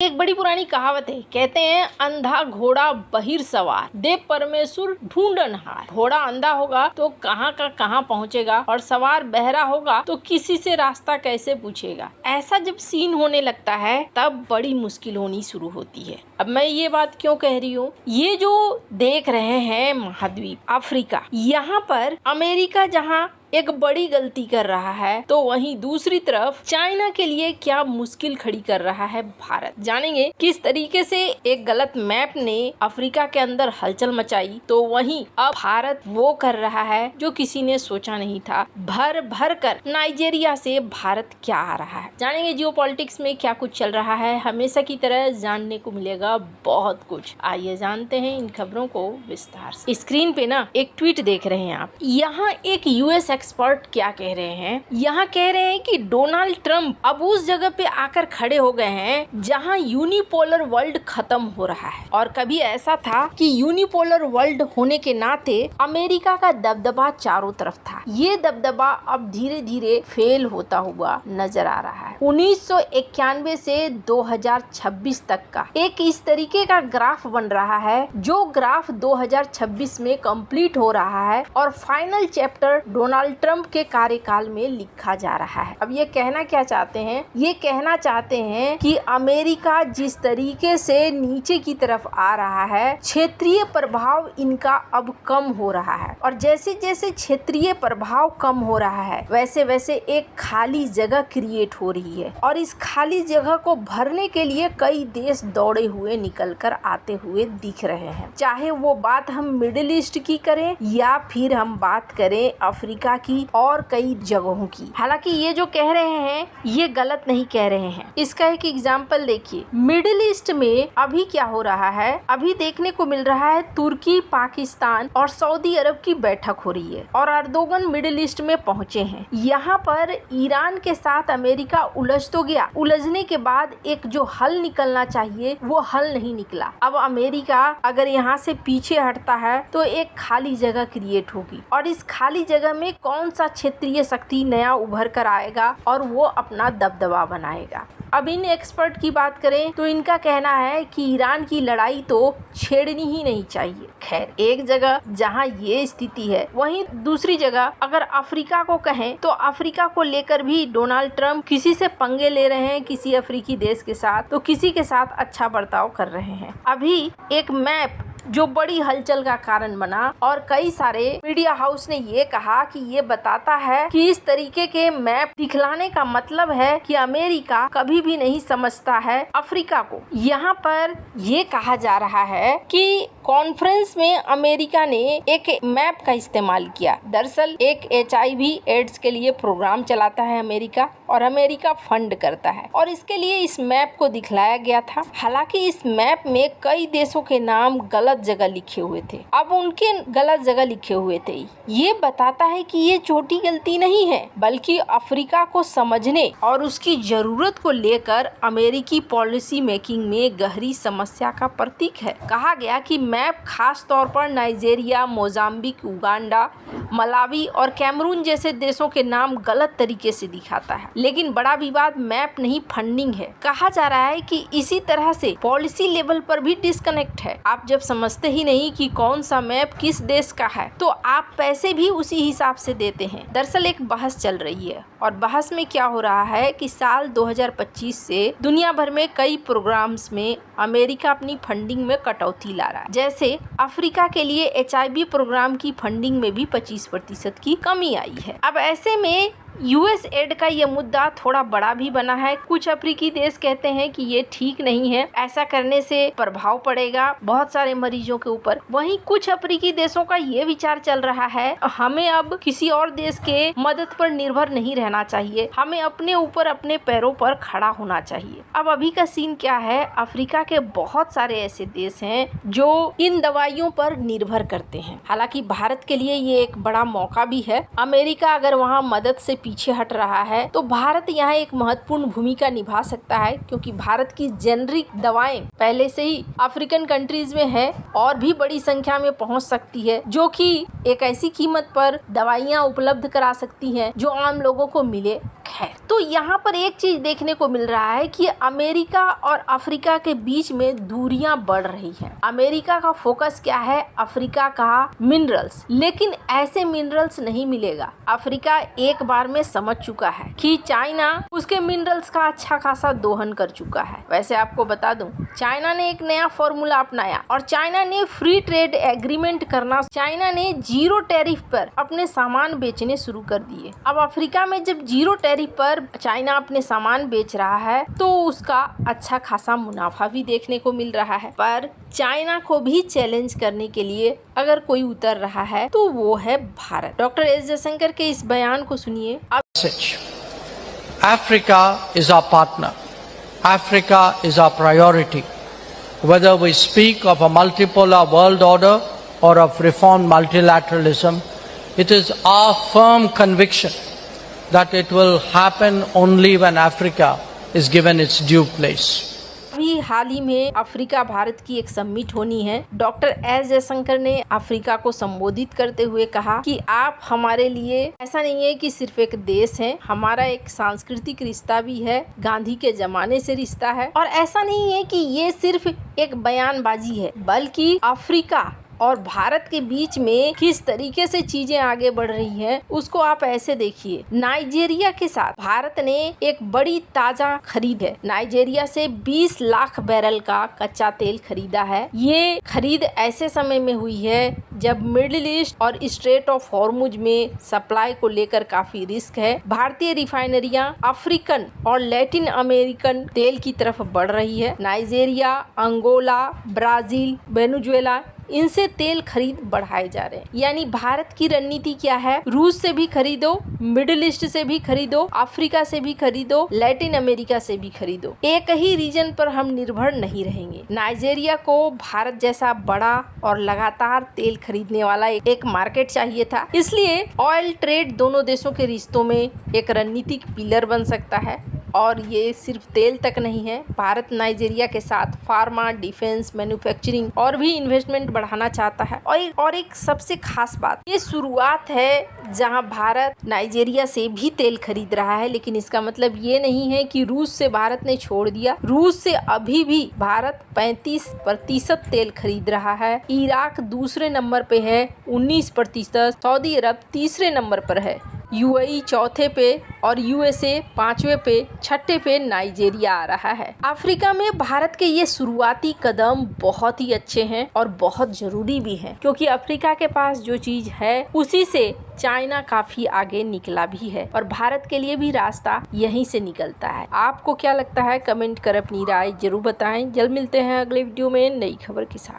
एक बड़ी पुरानी कहावत है, कहते हैं अंधा घोड़ा बहिर सवार, देव परमेश्वर ढूंढनहार। घोड़ा अंधा होगा तो कहाँ का कहाँ पहुँचेगा और सवार बहरा होगा तो किसी से रास्ता कैसे पूछेगा। ऐसा जब सीन होने लगता है तब बड़ी मुश्किल होनी शुरू होती है। अब मैं ये बात क्यों कह रही हूँ, ये जो देख रहे हैं महाद्वीप अफ्रीका, यहाँ पर अमेरिका जहाँ एक बड़ी गलती कर रहा है तो वहीं दूसरी तरफ चाइना के लिए क्या मुश्किल खड़ी कर रहा है भारत। जानेंगे किस तरीके से एक गलत मैप ने अफ्रीका के अंदर हलचल मचाई, तो वहीं अब भारत वो कर रहा है जो किसी ने सोचा नहीं था। भर भर कर नाइजीरिया से भारत क्या आ रहा है। जानेंगे जियोपॉलिटिक्स में क्या कुछ चल रहा है। हमेशा की तरह जानने को मिलेगा बहुत कुछ। आइए जानते हैं इन खबरों को विस्तार से। स्क्रीन पे ना एक ट्वीट देख रहे हैं आप। यहाँ एक यूएस एक्सपर्ट क्या कह रहे हैं, यहाँ कह रहे हैं कि डोनाल्ड ट्रंप अब उस जगह पे आकर खड़े हो गए हैं जहाँ यूनिपोलर वर्ल्ड खत्म हो रहा है। और कभी ऐसा था कि यूनिपोलर वर्ल्ड होने के नाते अमेरिका का दबदबा चारों तरफ था। ये दबदबा अब धीरे धीरे फेल होता हुआ नजर आ रहा है। 1991 से 2026 तक का एक इस तरीके का ग्राफ बन रहा है, जो ग्राफ 2026 में कंप्लीट हो रहा है और फाइनल चैप्टर डोनाल्ड ट्रंप के कार्यकाल में लिखा जा रहा है। अब ये कहना क्या चाहते हैं, ये कहना चाहते हैं कि अमेरिका जिस तरीके से नीचे की तरफ आ रहा है, क्षेत्रीय प्रभाव इनका अब कम हो रहा है। और जैसे जैसे क्षेत्रीय प्रभाव कम हो रहा है वैसे वैसे एक खाली जगह क्रिएट हो रही है और इस खाली जगह को भरने के लिए कई देश दौड़े हुए निकल कर आते हुए दिख रहे हैं। चाहे वो बात हम मिडिल ईस्ट की करें या फिर हम बात करें अफ्रीका की और कई जगहों की। हालांकि ये जो कह रहे हैं ये गलत नहीं कह रहे हैं। इसका एक एग्जाम्पल देखिए, मिडिल ईस्ट में अभी क्या हो रहा है, अभी देखने को मिल रहा है तुर्की, पाकिस्तान और सऊदी अरब की बैठक हो रही है और अर्दोगन मिडिल ईस्ट में पहुंचे हैं। यहाँ पर ईरान के साथ अमेरिका उलझ तो गया, उलझने के बाद एक जो हल निकलना चाहिए वो हल नहीं निकला। अब अमेरिका अगर यहाँ से पीछे हटता है तो एक खाली जगह क्रिएट होगी और इस खाली जगह में कौन सा क्षेत्रीय शक्ति नया उभर कर आएगा और वो अपना दबदबा बनाएगा। अब इन एक्सपर्ट की बात करें तो इनका कहना है कि ईरान की लड़ाई तो छेड़नी ही नहीं चाहिए। खैर, एक जगह जहां ये स्थिति है वहीं दूसरी जगह अगर अफ्रीका को कहें तो अफ्रीका को लेकर भी डोनाल्ड ट्रंप किसी से पंगे ले रहे हैं, किसी अफ्रीकी देश के साथ तो किसी के साथ अच्छा बर्ताव कर रहे हैं। अभी एक मैप जो बड़ी हलचल का कारण बना और कई सारे मीडिया हाउस ने ये कहा कि ये बताता है कि इस तरीके के मैप दिखलाने का मतलब है कि अमेरिका कभी भी नहीं समझता है अफ्रीका को। यहाँ पर ये कहा जा रहा है कि कॉन्फ्रेंस में अमेरिका ने एक मैप का इस्तेमाल किया। दरअसल एक HIV एड्स के लिए प्रोग्राम चलाता है अमेरिका और अमेरिका फंड करता है और इसके लिए इस मैप को दिखलाया गया था। हालांकि इस मैप में कई देशों के नाम गलत जगह लिखे हुए थे। अब उनके गलत जगह लिखे हुए थे, ये बताता है कि ये छोटी गलती नहीं है बल्कि अफ्रीका को समझने और उसकी जरूरत को लेकर अमेरिकी पॉलिसी मेकिंग में गहरी समस्या का प्रतीक है। कहा गया कि मैप खास तौर पर नाइजीरिया, मोजाम्बिक, उगांडा, मलावी और कैमरून जैसे देशों के नाम गलत तरीके से दिखाता है। लेकिन बड़ा विवाद मैप नहीं, फंडिंग है। कहा जा रहा है कि इसी तरह से पॉलिसी लेवल पर भी डिस्कनेक्ट है। आप जब समझते ही नहीं कि कौन सा मैप किस देश का है तो आप पैसे भी उसी हिसाब से देते हैं। दरअसल एक बहस चल रही है और बहस में क्या हो रहा है कि साल 2025 से दुनिया भर में कई प्रोग्राम्स में अमेरिका अपनी फंडिंग में कटौती ला रहा है। जैसे अफ्रीका के लिए HIV प्रोग्राम की फंडिंग में भी 25% की कमी आई है। अब ऐसे में US एड का ये मुद्दा थोड़ा बड़ा भी बना है। कुछ अफ्रीकी देश कहते हैं कि ये ठीक नहीं है, ऐसा करने से प्रभाव पड़ेगा बहुत सारे मरीजों के ऊपर। वहीं कुछ अफ्रीकी देशों का ये विचार चल रहा है हमें अब किसी और देश के मदद पर निर्भर नहीं रहना चाहिए, हमें अपने ऊपर अपने पैरों पर खड़ा होना चाहिए। अब अभी का सीन क्या है, अफ्रीका के बहुत सारे ऐसे देश हैं जो इन दवाइयों पर निर्भर करते हैं। हालांकि भारत के लिए ये एक बड़ा मौका भी है। अमेरिका अगर वहाँ मदद से पीछे हट रहा है तो भारत यहाँ एक महत्वपूर्ण भूमिका निभा सकता है, क्योंकि भारत की जेनरिक दवाएं पहले से ही अफ्रीकन कंट्रीज में है और भी बड़ी संख्या में पहुँच सकती है, जो कि एक ऐसी कीमत पर दवाइयाँ उपलब्ध करा सकती हैं जो आम लोगों को मिले। है। तो यहाँ पर एक चीज देखने को मिल रहा है कि अमेरिका और अफ्रीका के बीच में दूरियां बढ़ रही हैं। अमेरिका का फोकस क्या है? अफ्रीका का मिनरल्स, लेकिन ऐसे मिनरल्स नहीं मिलेगा। अफ्रीका एक बार में समझ चुका है कि चाइना उसके मिनरल्स का अच्छा खासा दोहन कर चुका है। वैसे आपको बता दूं, चाइना ने एक नया फॉर्मूला अपनाया और चाइना ने फ्री ट्रेड एग्रीमेंट करना, चाइना ने जीरो टैरिफ पर अपने सामान बेचने शुरू कर दिए। अब अफ्रीका में जब जीरो टैरिफ पर चाइना अपने सामान बेच रहा है तो उसका अच्छा खासा मुनाफा भी देखने को मिल रहा है। पर चाइना को भी चैलेंज करने के लिए अगर कोई उतर रहा है तो वो है भारत। डॉक्टर एस जयशंकर के इस बयान को सुनिए। Africa is our partner. Africa is our priority. Whether we speak of a multipolar world order or of reformed multilateralism, it is our firm conviction that it will happen only when Africa is given its due place. अभी हाल ही में Africa Bharat की एक summit होनी है। Doctor S Jaishankar ने Africa को संबोधित करते हुए कहा कि आप हमारे लिए ऐसा नहीं है कि सिर्फ एक देश है, हमारा एक सांस्कृतिक रिश्ता भी है, गांधी के जमाने से रिश्ता है। और ऐसा नहीं है कि ये सिर्फ एक बयानबाजी है, बल्कि अफ्रीका और भारत के बीच में किस तरीके से चीजें आगे बढ़ रही हैं उसको आप ऐसे देखिए। नाइजीरिया के साथ भारत ने एक बड़ी ताजा खरीद है। नाइजीरिया से 20 लाख बैरल का कच्चा तेल खरीदा है। ये खरीद ऐसे समय में हुई है जब मिडिल ईस्ट और स्ट्रेट ऑफ हॉर्मुज में सप्लाई को लेकर काफी रिस्क है। भारतीय रिफाइनरियां अफ्रीकन और लैटिन अमेरिकन तेल की तरफ बढ़ रही है। नाइजीरिया, अंगोला, ब्राजील, वेनेजुएला, इनसे तेल खरीद बढ़ाए जा रहे हैं। यानी भारत की रणनीति क्या है? रूस से भी खरीदो, मिडिल ईस्ट से भी खरीदो, अफ्रीका से भी खरीदो, लैटिन अमेरिका से भी खरीदो। एक ही रीजन पर हम निर्भर नहीं रहेंगे। नाइजीरिया को भारत जैसा बड़ा और लगातार तेल खरीदने वाला एक मार्केट चाहिए था, इसलिए ऑयल ट्रेड दोनों देशों के रिश्तों में एक रणनीतिक पिलर बन सकता है। और ये सिर्फ तेल तक नहीं है, भारत नाइजीरिया के साथ फार्मा, डिफेंस, मैन्युफैक्चरिंग और भी इन्वेस्टमेंट बढ़ाना चाहता है। और एक सबसे खास बात, ये शुरुआत है जहां भारत नाइजीरिया से भी तेल खरीद रहा है, लेकिन इसका मतलब ये नहीं है कि रूस से भारत ने छोड़ दिया। रूस से अभी भी भारत 35% तेल खरीद रहा है। इराक दूसरे नंबर पे है 19%, सऊदी अरब तीसरे नंबर पर है, यूएई चौथे पे और यूएसए पांचवे पे, छठे पे नाइजीरिया आ रहा है। अफ्रीका में भारत के ये शुरुआती कदम बहुत ही अच्छे हैं और बहुत जरूरी भी हैं, क्योंकि अफ्रीका के पास जो चीज है उसी से चाइना काफी आगे निकला भी है और भारत के लिए भी रास्ता यहीं से निकलता है। आपको क्या लगता है? कमेंट कर अपनी राय जरूर बताएं। जल्द मिलते हैं अगले वीडियो में नई खबर के साथ।